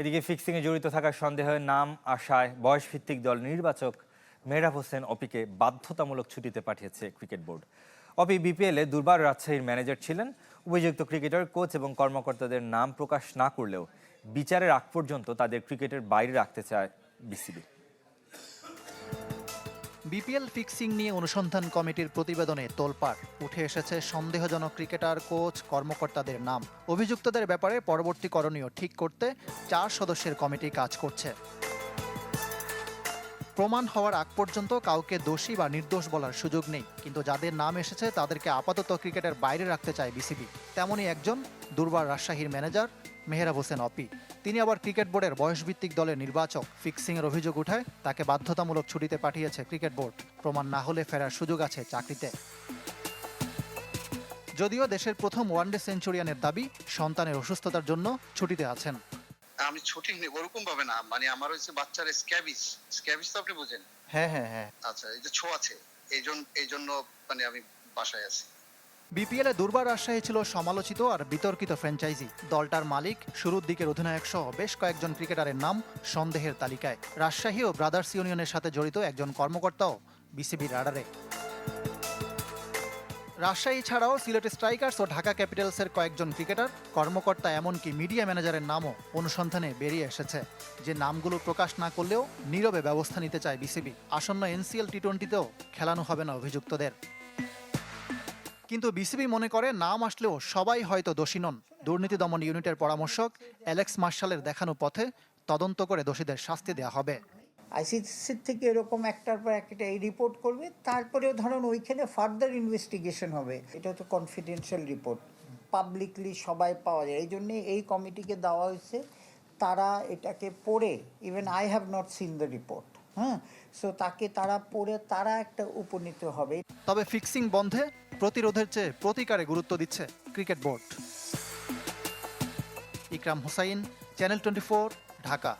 এদিকে ফিক্সিংয়ে জড়িত থাকার সন্দেহে নাম আসায় বয়সভিত্তিক দল নির্বাচক মেহরাব হোসেন অপিকে বাধ্যতামূলক ছুটিতে পাঠিয়েছে ক্রিকেট বোর্ড। অপি বিপিএলে দুর্বার রাজশাহীর ম্যানেজার ছিলেন। অভিযুক্ত ক্রিকেটার, কোচ এবং কর্মকর্তাদের নাম প্রকাশ না করলেও বিচারের আগ পর্যন্ত তাদের ক্রিকেটের বাইরে রাখতে চায় বিসিবি। বিপিএল ফিক্সিং নিয়ে অনুসন্ধান কমিটির প্রতিবেদনে তোলপাড় উঠে এসেছে সন্দেহজনক ক্রিকেটার, কোচ, কর্মকর্তাদের নাম। অভিযুক্তদের ব্যাপারে পরবর্তী করণীয় ঠিক করতে 4 সদস্যের কমিটি কাজ করছে। প্রমাণ হওয়ার আগ পর্যন্ত কাউকে দোষী বা নির্দোষ বলার সুযোগ নেই, কিন্তু যাদের নাম এসেছে তাদেরকে আপাতত ক্রিকেটের বাইরে রাখতে চায় বিসিবি। তেমনই একজন দুর্বার রাজশাহীর ম্যানেজার মেহরাব হোসেন অপি। তিনি আবার ক্রিকেট বোর্ডের বয়সভিত্তিক দলের নির্বাচক। ফিক্সিংয়ের অভিযোগ উঠায় তাকে বাধ্যতামূলক ছুটিতে পাঠিয়েছে ক্রিকেট বোর্ড। প্রমাণ না হলে ফেরার সুযোগ আছে চাকরিতে। যদিও দেশের প্রথম ওয়ানডে সেঞ্চুরিয়ানের দাবি সন্তানের অসুস্থতার জন্য ছুটিতে আছেন। আমি ছুটি নেই ওরকম ভাবে না, মানে আমার হচ্ছে বাচ্চার স্ক্যাবিস তো আপনি বুঝেন? হ্যাঁ। আচ্ছা, এই যে ছো আছে, এই জন্য মানে আমি বাসায় আছি। বিপিএলে দুর্বার রাজশাহী ছিল সমালোচিত আর বিতর্কিত ফ্র্যাঞ্চাইজি। দলটার মালিক, শুরুর দিকের অধিনায়ক সহ বেশ কয়েকজন ক্রিকেটারের নাম সন্দেহের তালিকায়। রাজশাহী ও ব্রাদার্স ইউনিয়নের সাথে জড়িত একজন কর্মকর্তাও বিসিবির রাডারে। রাজশাহী ছাড়াও সিলেট স্ট্রাইকার্স ও ঢাকা ক্যাপিটালসের কয়েকজন ক্রিকেটার, কর্মকর্তা, এমনকি মিডিয়া ম্যানেজারের নামও অনুসন্ধানে বেরিয়ে এসেছে। যে নামগুলো প্রকাশ না করলেও নীরবে ব্যবস্থা নিতে চায় বিসিবি। আসন্ন এনসিএল টি-20তেও খেলানো হবে না অভিযুক্তদের। কিন্তু বিসিবি মনে করে নাম আসলেও সবাই হয়তো দোষী নন। দুর্নীতি দমন ইউনিটের পরামর্শক অ্যালেক্স মার্শালের দেখানো পথে তদন্ত করে দোষীদের শাস্তি দেওয়া হবে। আইসিসির থেকে এরকম একটার পর একটা এই রিপোর্ট করবে, তারপরেও ধরুন ওইখানে ফার্দার ইনভেস্টিগেশন হবে। এটা তো কনফিডেন্সিয়াল রিপোর্ট, পাবলিকলি সবাই পাওয়া যায়। এই জন্যে এই কমিটিকে দেওয়া হয়েছে, তারা এটাকে পড়ে, even I have not seen the report, so তাকে তারা পড়ে তারা একটা উপনীত হবে। তবে ফিক্সিং বন্ধে প্রতিরোধের চেয়ে প্রতিকারে গুরুত্ব দিচ্ছে ক্রিকেট বোর্ড। ইকরাম হোসাইন, চ্যানেল 24, ঢাকা।